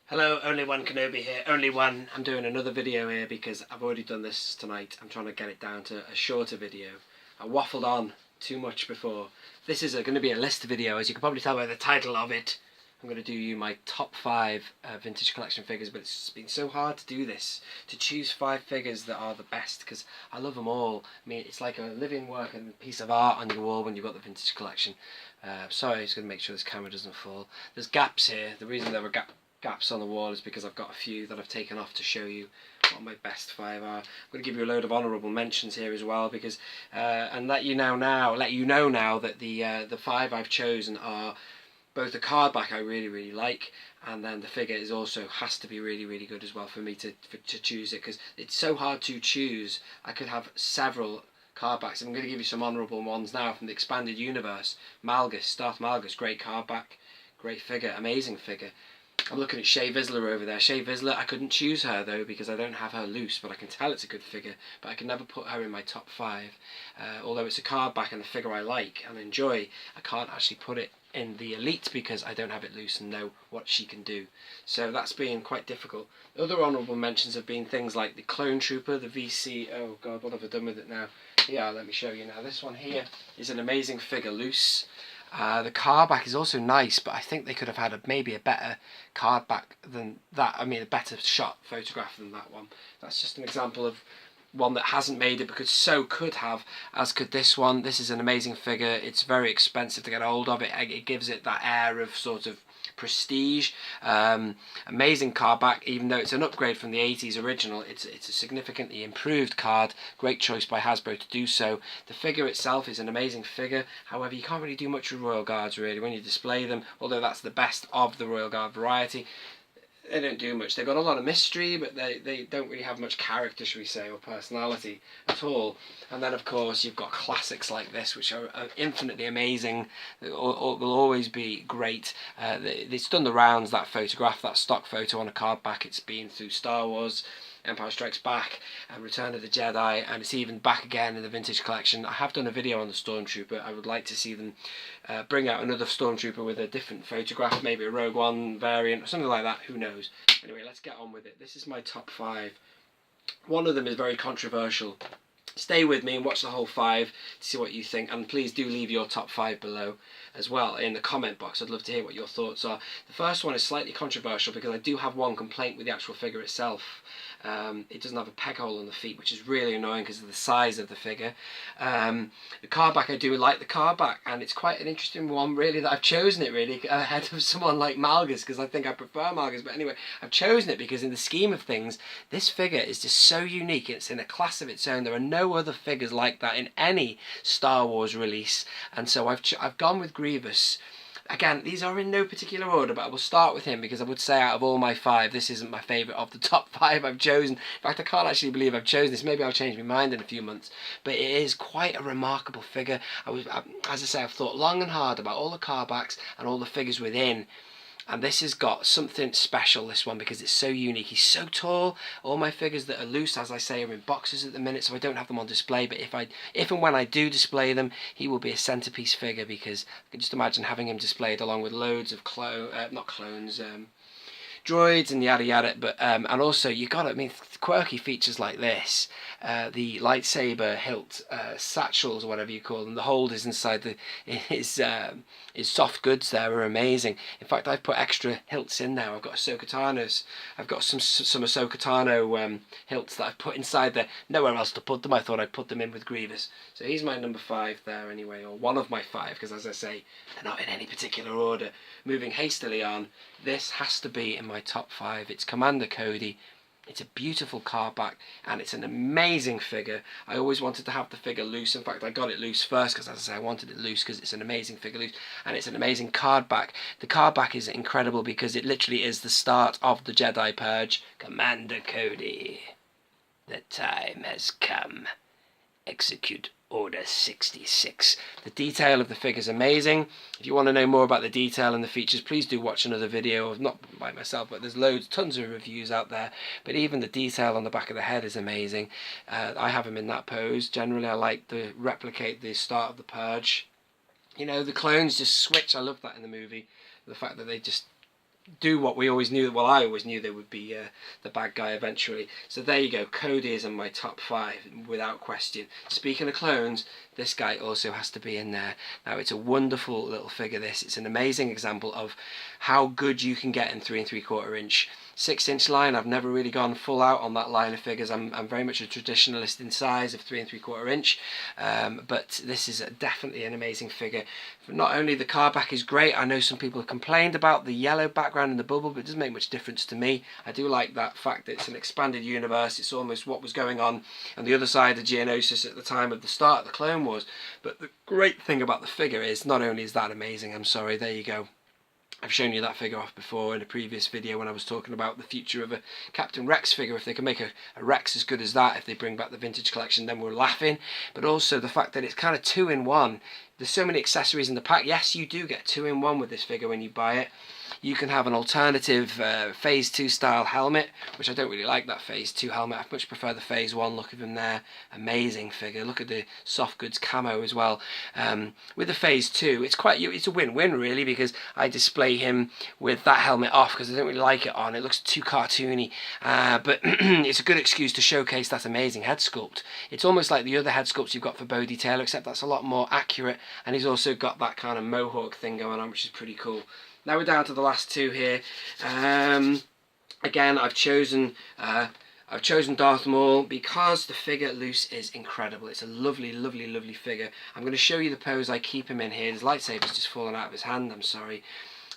Hello, only one Kenobi here, only one. I'm doing another video here because I've already done this tonight. I'm trying to get it down to a shorter video. I waffled on too much before. This is going to be a list video, as you can probably tell by the title of it. I'm going to do you my top 5 vintage collection figures, but it's been so hard to do this, to choose 5 figures that are the best, because I love them all. I mean, it's like a living work and a piece of art on your wall when you've got the vintage collection. Sorry, I'm just going to make sure this camera doesn't fall. There's gaps here. The reason there were gaps on the wall is because I've got a few that I've taken off to show you what my best 5 are. I'm going to give you a load of honourable mentions here as well, because and let you know now that the 5 I've chosen are both the card back I really like, and then the figure is also has to be really good as well for me to choose it, because it's so hard to choose. I could have several card backs. I'm going to give you some honourable ones now from the expanded universe. Malgus, Darth Malgus, great card back, great figure, amazing figure. I'm looking at Shay Vizsla over there. Shay Vizsla, I couldn't choose her though because I don't have her loose, but I can tell it's a good figure, but I can never put her in my top 5. Although it's a card back and a figure I like and enjoy, I can't actually put it in the elite because I don't have it loose and know what she can do. So that's been quite difficult. Other honourable mentions have been things like the Clone Trooper, the VC, oh god, what have I done with it now? Yeah, let me show you now. This one here is an amazing figure loose. The card back is also nice, but I think they could have had maybe a better card back than that. I mean, a better shot photograph than that one. That's just an example of one that hasn't made it, because so could have, as could this one. This is an amazing figure. It's very expensive to get hold of. It gives it that air of sort of prestige. Amazing card back, even though it's an upgrade from the 80s original. It's a significantly improved card. Great choice by Hasbro to do so. The figure itself is an amazing figure. However, you can't really do much with Royal Guards really when you display them, although that's the best of the Royal Guard variety. They don't do much. They've got a lot of mystery, but they don't really have much character, should we say, or personality at all. And then, of course, you've got classics like this, which are infinitely amazing. Will always be great. It's done the rounds, that photograph, that stock photo on a card back. It's been through Star Wars, Empire Strikes Back, and Return of the Jedi, and it's even back again in the vintage collection. I have done a video on the Stormtrooper. I would like to see them bring out another Stormtrooper with a different photograph, maybe a Rogue One variant or something like that, who knows. Anyway, let's get on with it. This is my top 5. One of them is very controversial. Stay with me and watch the whole 5 to see what you think, and please do leave your top 5 below as well in the comment box. I'd love to hear what your thoughts are. The first one is slightly controversial because I do have one complaint with the actual figure itself. It doesn't have a peg hole on the feet, which is really annoying because of the size of the figure. The card back, I do like the card back, and it's quite an interesting one really that I've chosen it really ahead of someone like Malgus, because I think I prefer Malgus. But anyway, I've chosen it because in the scheme of things, this figure is just so unique. It's in a class of its own. There are no other figures like that in any Star Wars release, and so I've gone with Grievous. Again, these are in no particular order, but I will start with him because I would say out of all my 5, this isn't my favourite of the top 5 I've chosen. In fact, I can't actually believe I've chosen this. Maybe I'll change my mind in a few months. But it is quite a remarkable figure. As I say, I've thought long and hard about all the card backs and all the figures within. And this has got something special, this one, because it's so unique. He's so tall. All my figures that are loose, as I say, are in boxes at the minute, so I don't have them on display. But if and when I do display them, he will be a centerpiece figure, because I can just imagine having him displayed along with loads of droids and yada yada. But and also you got, I mean, quirky features like this, the lightsaber hilt, satchels or whatever you call them, the holders inside his soft goods there are amazing. In fact, I've put extra hilts in there. I've got Ahsoka Tano's. I've got some Ahsoka Tano hilts that I've put inside there. Nowhere else to put them. I thought I'd put them in with Grievous. So he's my number 5 there anyway, or one of my 5, because as I say, they're not in any particular order. Moving hastily on, this has to be in my top 5. It's Commander Cody. It's a beautiful card back, and it's an amazing figure. I always wanted to have the figure loose. In fact, I got it loose first because, as I say, I wanted it loose because it's an amazing figure loose, and it's an amazing card back. The card back is incredible because it literally is the start of the Jedi Purge. Commander Cody, the time has come. Execute Order 66. The detail of the figure is amazing. If you want to know more about the detail and the features, please do watch another video, not by myself, but there's tons of reviews out there. But even the detail on the back of the head is amazing. I have him in that pose. Generally, I like to replicate the start of the Purge. You know, the clones just switch. I love that in the movie. The fact that they just do what we always knew. Well, I always knew they would be the bad guy eventually. So there you go. Cody is in my top 5 without question. Speaking of clones, this guy also has to be in there. Now, it's a wonderful little figure. It's an amazing example of how good you can get in 3 3/4 inch. 6-inch line, I've never really gone full out on that line of figures. I'm very much a traditionalist in size of 3 3/4 inch, but this is definitely an amazing figure. Not only the card back is great, I know some people have complained about the yellow background in the bubble, but it doesn't make much difference to me. I do like that fact that it's an expanded universe. It's almost what was going on the other side of Geonosis at the time of the start of the Clone Wars. But the great thing about the figure is, not only is that amazing, there you go. I've shown you that figure off before in a previous video when I was talking about the future of a Captain Rex figure. If they can make a Rex as good as that, if they bring back the vintage collection, then we're laughing. But also the fact that it's kind of 2-in-1. There's so many accessories in the pack. Yes, you do get 2-in-1 with this figure when you buy it. You can have an alternative Phase 2 style helmet, which I don't really like that Phase 2 helmet. I much prefer the Phase 1 look of him there. Amazing figure. Look at the soft goods camo as well. With the Phase 2, it's a win-win really, because I display him with that helmet off because I don't really like it on. It looks too cartoony, but it's a good excuse to showcase that amazing head sculpt. It's almost like the other head sculpts you've got for Bodhi Taylor, except that's a lot more accurate, and he's also got that kind of mohawk thing going on, which is pretty cool. Now we're down to the last 2 here. Again, I've chosen Darth Maul because the figure loose is incredible. It's a lovely, lovely, lovely figure. I'm going to show you the pose I keep him in here. His lightsaber's just fallen out of his hand, I'm sorry.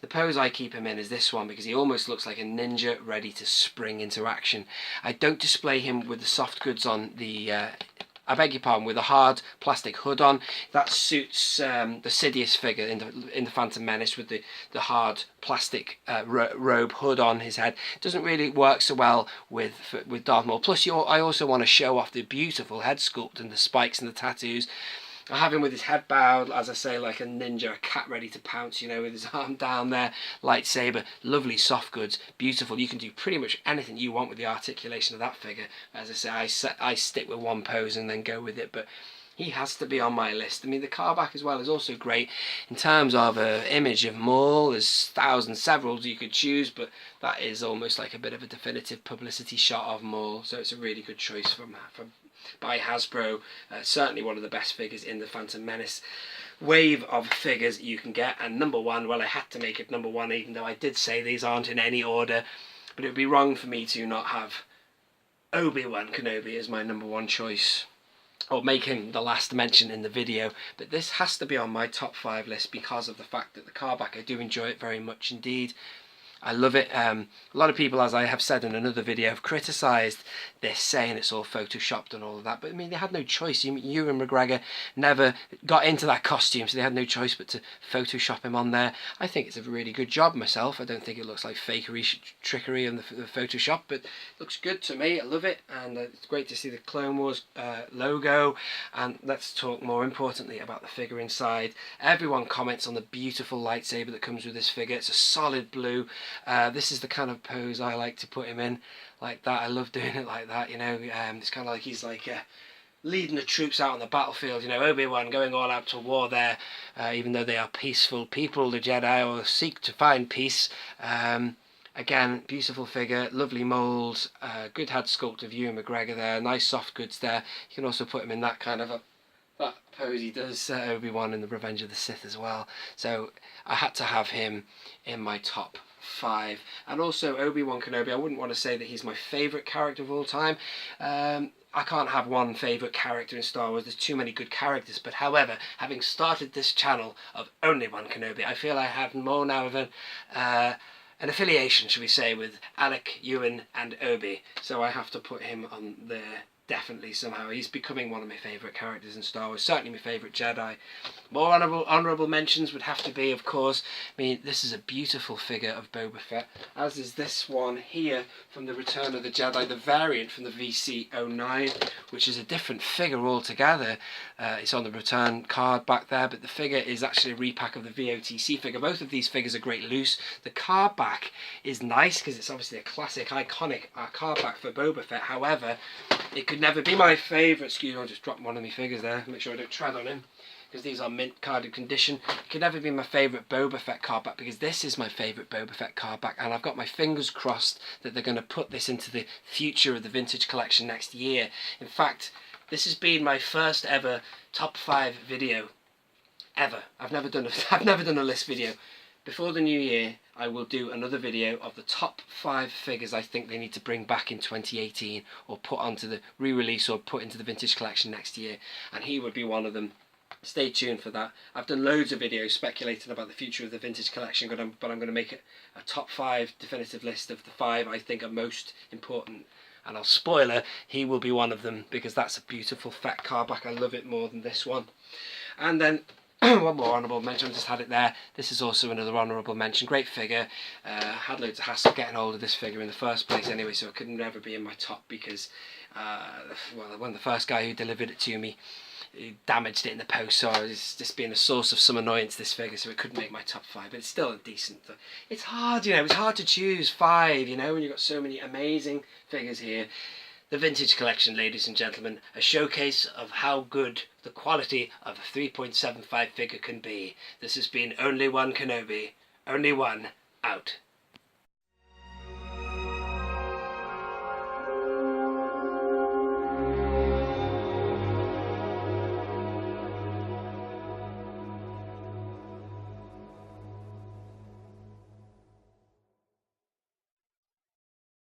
The pose I keep him in is this one because he almost looks like a ninja ready to spring into action. I don't display him with the soft goods on the... I beg your pardon, with a hard plastic hood on. That suits the Sidious figure in the Phantom Menace with the hard plastic robe hood on his head. It doesn't really work so well with Darth Maul. Plus, I also want to show off the beautiful head sculpt and the spikes and the tattoos. I have him with his head bowed, as I say, like a ninja, a cat ready to pounce, you know, with his arm down there, lightsaber, lovely soft goods, beautiful. You can do pretty much anything you want with the articulation of that figure. As I say, I stick with one pose and then go with it, but he has to be on my list. I mean, the car back as well is also great in terms of an image of Maul. There's thousands, several you could choose, but that is almost like a bit of a definitive publicity shot of Maul, so it's a really good choice by Hasbro. Certainly one of the best figures in the Phantom Menace wave of figures you can get. And number 1, well, I had to make it number 1, even though I did say these aren't in any order, but it would be wrong for me to not have Obi-Wan Kenobi as my number 1 choice, or making the last mention in the video. But this has to be on my top 5 list because of the fact that the car back, I do enjoy it very much indeed. I love it. A lot of people, as I have said in another video, have criticised this, saying it's all photoshopped and all of that, but I mean, they had no choice. Ewan McGregor never got into that costume, so they had no choice but to photoshop him on there. I think it's a really good job myself. I don't think it looks like fakery, trickery in the Photoshop, but it looks good to me. I love it, and it's great to see the Clone Wars logo. And let's talk more importantly about the figure inside. Everyone comments on the beautiful lightsaber that comes with this figure. It's a solid blue. This is the kind of pose I like to put him in, like that. I love doing it like that, you know. It's kind of like he's like leading the troops out on the battlefield, you know, Obi-Wan going all out to war there, even though they are peaceful people, the Jedi, or seek to find peace. Again, beautiful figure, lovely mould, good head sculpt of Ewan McGregor there, nice soft goods there. You can also put him in that kind of that pose he does, Obi-Wan in the Revenge of the Sith as well. So I had to have him in my top 5. And also Obi-Wan Kenobi, I wouldn't want to say that he's my favourite character of all time. I can't have one favourite character in Star Wars, there's too many good characters, but however, having started this channel of only One Kenobi, I feel I have more now of an affiliation, should we say, with Alec, Ewan and Obi, so I have to put him on there. Definitely, somehow. He's becoming one of my favourite characters in Star Wars. Certainly my favourite Jedi. More honourable mentions would have to be, of course, I mean, this is a beautiful figure of Boba Fett, as is this one here from the Return of the Jedi, the variant from the VC09, which is a different figure altogether. It's on the return card back there, but the figure is actually a repack of the VOTC figure. Both of these figures are great loose. The card back is nice because it's obviously a classic, iconic card back for Boba Fett. However, it could never be my favourite. Excuse me, I'll just drop one of my figures there, make sure I don't tread on him. because these are mint carded condition. It could never be my favourite Boba Fett card back, because this is my favourite Boba Fett card back, and I've got my fingers crossed that they're going to put this into the future of the vintage collection next year. In fact, this has been my first ever top 5 video ever. I've never done a list video. Before the new year, I will do another video of the top 5 figures I think they need to bring back in 2018, or put onto the re-release, or put into the vintage collection next year, and he would be one of them. Stay tuned for that. I've done loads of videos speculating about the future of the vintage collection, but I'm going to make a top 5 definitive list of the 5 I think are most important. And I'll spoiler, he will be one of them, because that's a beautiful Fett card back. I love it more than this one. And then one more honourable mention, I just had it there. This is also another honourable mention. Great figure. Had loads of hassle getting hold of this figure in the first place anyway, so it could never be in my top, because well, the first guy who delivered it to me, he damaged it in the post, so it's just been a source of some annoyance, this figure, so it couldn't make my top 5, but it's still a decent. It's hard, you know, it's hard to choose 5, you know, when you've got so many amazing figures here. The vintage collection, ladies and gentlemen, a showcase of how good the quality of a 3.75 figure can be. This has been Only One Kenobi. Only one, out.